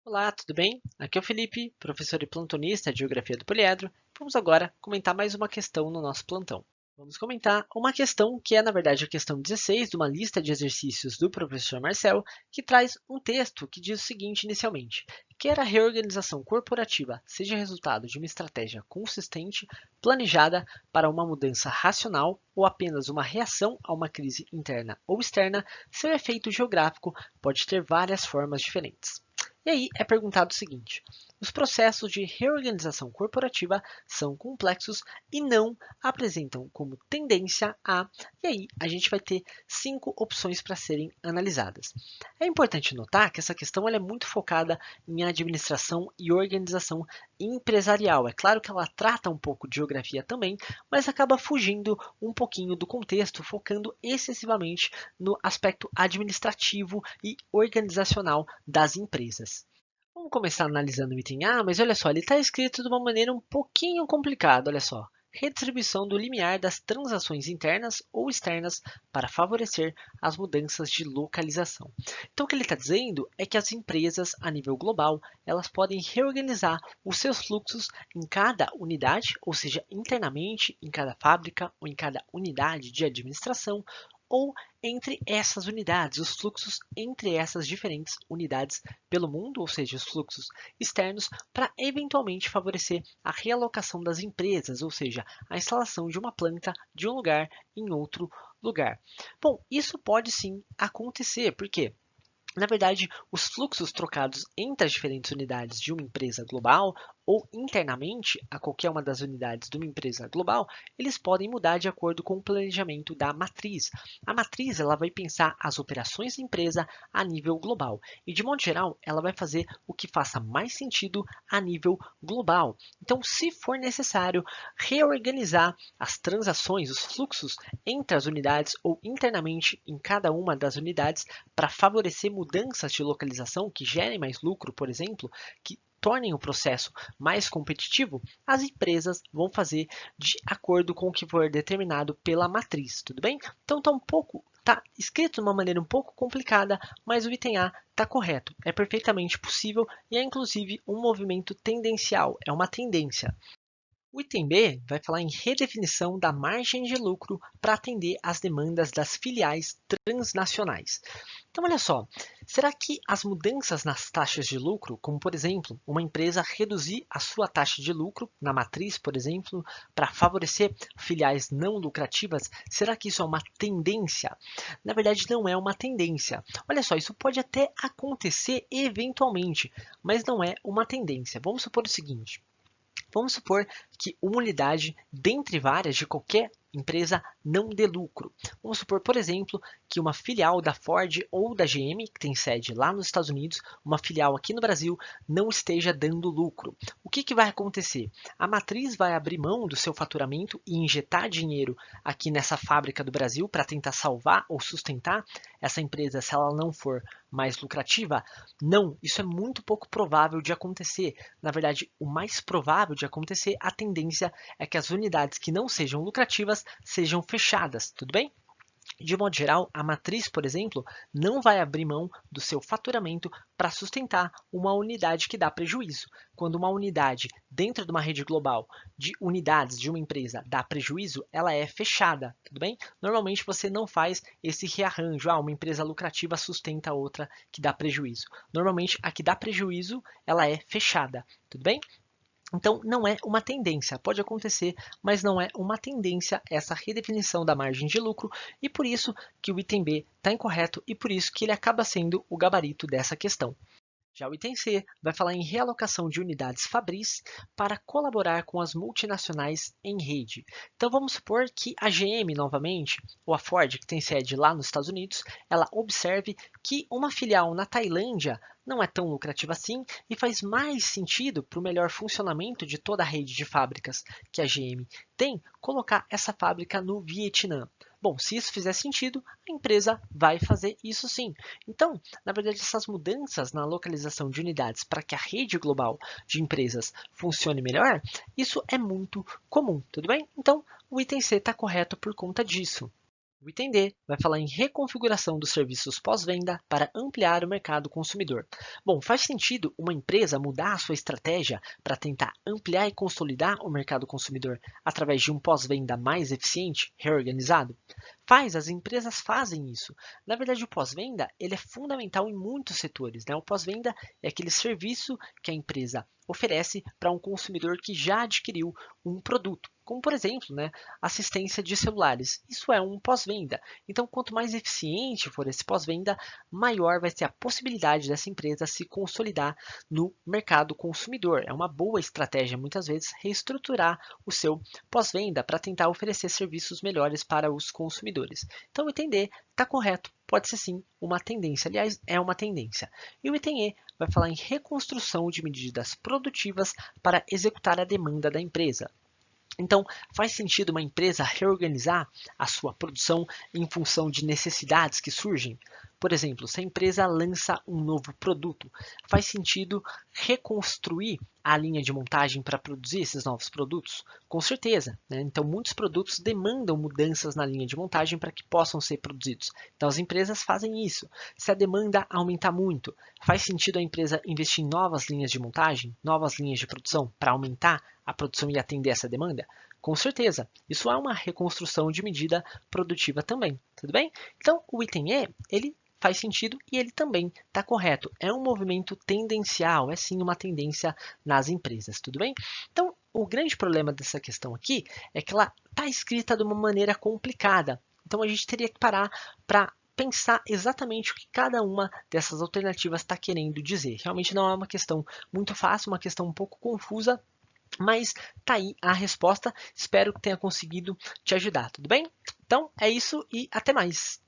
Olá, tudo bem? Aqui é o Felipe, professor e plantonista de Geografia do Poliedro. Vamos agora comentar mais uma questão no nosso plantão. Vamos comentar uma questão que é, na verdade, a questão 16 de uma lista de exercícios do professor Marcel, que traz um texto que diz o seguinte inicialmente: quer a reorganização corporativa seja resultado de uma estratégia consistente, planejada para uma mudança racional ou apenas uma reação a uma crise interna ou externa, seu efeito geográfico pode ter várias formas diferentes. E aí é perguntado o seguinte: os processos de reorganização corporativa são complexos e não apresentam como tendência a. E aí a gente vai ter 5 opções para serem analisadas. É importante notar que essa questão ela é muito focada em administração e organização empresarial. É claro que ela trata um pouco de geografia também, mas acaba fugindo um pouquinho do contexto, focando excessivamente no aspecto administrativo e organizacional das empresas. Vamos começar analisando o item A, mas olha só, ele está escrito de uma maneira um pouquinho complicada, olha só. Redistribuição do limiar das transações internas ou externas para favorecer as mudanças de localização. Então, o que ele está dizendo é que as empresas, a nível global, elas podem reorganizar os seus fluxos em cada unidade, ou seja, internamente em cada fábrica ou em cada unidade de administração, ou entre essas unidades, os fluxos entre essas diferentes unidades pelo mundo, ou seja, os fluxos externos, para eventualmente favorecer a realocação das empresas, ou seja, a instalação de uma planta de um lugar em outro lugar. Bom, isso pode sim acontecer, porque na verdade, os fluxos trocados entre as diferentes unidades de uma empresa global ou internamente a qualquer uma das unidades de uma empresa global, eles podem mudar de acordo com o planejamento da matriz. A matriz ela vai pensar as operações da empresa a nível global e, de modo geral, ela vai fazer o que faça mais sentido a nível global. Então, se for necessário reorganizar as transações, os fluxos entre as unidades ou internamente em cada uma das unidades para favorecer mudanças de localização que gerem mais lucro, por exemplo, que tornem o processo mais competitivo, as empresas vão fazer de acordo com o que for determinado pela matriz, tudo bem? Então tá escrito de uma maneira um pouco complicada, mas o item A está correto, é perfeitamente possível e é inclusive um movimento tendencial, é uma tendência. O item B vai falar em redefinição da margem de lucro para atender às demandas das filiais transnacionais. Então, olha só, será que as mudanças nas taxas de lucro, como por exemplo, uma empresa reduzir a sua taxa de lucro na matriz, por exemplo, para favorecer filiais não lucrativas, será que isso é uma tendência? Na verdade, não é uma tendência. Olha só, isso pode até acontecer eventualmente, mas não é uma tendência. Vamos supor o seguinte: vamos supor que uma unidade, dentre várias de qualquer empresa, não dê lucro. Vamos supor, por exemplo, que uma filial da Ford ou da GM, que tem sede lá nos Estados Unidos, uma filial aqui no Brasil, não esteja dando lucro. O que vai acontecer? A matriz vai abrir mão do seu faturamento e injetar dinheiro aqui nessa fábrica do Brasil para tentar salvar ou sustentar essa empresa se ela não for mais lucrativa? Não, isso é muito pouco provável de acontecer. Na verdade, o mais provável de acontecer, a tendência é que as unidades que não sejam lucrativas sejam fechadas, tudo bem? De modo geral, a matriz, por exemplo, não vai abrir mão do seu faturamento para sustentar uma unidade que dá prejuízo. Quando uma unidade dentro de uma rede global de unidades de uma empresa dá prejuízo, ela é fechada, tudo bem? Normalmente você não faz esse rearranjo, uma empresa lucrativa sustenta a outra que dá prejuízo. Normalmente a que dá prejuízo, ela é fechada, tudo bem? Então, não é uma tendência, pode acontecer, mas não é uma tendência essa redefinição da margem de lucro, e por isso que o item B está incorreto e por isso que ele acaba sendo o gabarito dessa questão. Já o item C vai falar em realocação de unidades fabris para colaborar com as multinacionais em rede. Então vamos supor que a GM novamente, ou a Ford, que tem sede lá nos Estados Unidos, ela observe que uma filial na Tailândia não é tão lucrativa assim e faz mais sentido para o melhor funcionamento de toda a rede de fábricas que a GM tem, colocar essa fábrica no Vietnã. Bom, se isso fizer sentido, a empresa vai fazer isso sim. Então, na verdade, essas mudanças na localização de unidades para que a rede global de empresas funcione melhor, isso é muito comum, tudo bem? Então, o item C está correto por conta disso. O item D vai falar em reconfiguração dos serviços pós-venda para ampliar o mercado consumidor. Bom, faz sentido uma empresa mudar a sua estratégia para tentar ampliar e consolidar o mercado consumidor através de um pós-venda mais eficiente, reorganizado? As empresas fazem isso. Na verdade, o pós-venda ele é fundamental em muitos setores, né? O pós-venda é aquele serviço que a empresa oferece para um consumidor que já adquiriu um produto, como por exemplo, né, assistência de celulares. Isso é um pós-venda. Então, quanto mais eficiente for esse pós-venda, maior vai ser a possibilidade dessa empresa se consolidar no mercado consumidor. É uma boa estratégia, muitas vezes, reestruturar o seu pós-venda para tentar oferecer serviços melhores para os consumidores. Então, o item D está correto, pode ser sim uma tendência. Aliás, é uma tendência. E o item E vai falar em reconstrução de medidas produtivas para executar a demanda da empresa. Então, faz sentido uma empresa reorganizar a sua produção em função de necessidades que surgem? Por exemplo, se a empresa lança um novo produto, faz sentido reconstruir a linha de montagem para produzir esses novos produtos? Com certeza, né? Então, muitos produtos demandam mudanças na linha de montagem para que possam ser produzidos. Então, as empresas fazem isso. Se a demanda aumentar muito, faz sentido a empresa investir em novas linhas de montagem, novas linhas de produção para aumentar a produção e atender essa demanda? Com certeza, isso é uma reconstrução de medida produtiva também, tudo bem? Então, o item E, ele faz sentido e ele também está correto. É um movimento tendencial, é sim uma tendência nas empresas, tudo bem? Então, o grande problema dessa questão aqui é que ela está escrita de uma maneira complicada. Então, a gente teria que parar para pensar exatamente o que cada uma dessas alternativas está querendo dizer. Realmente não é uma questão muito fácil, uma questão um pouco confusa, mas tá aí a resposta. Espero que tenha conseguido te ajudar, tudo bem? Então é isso e até mais.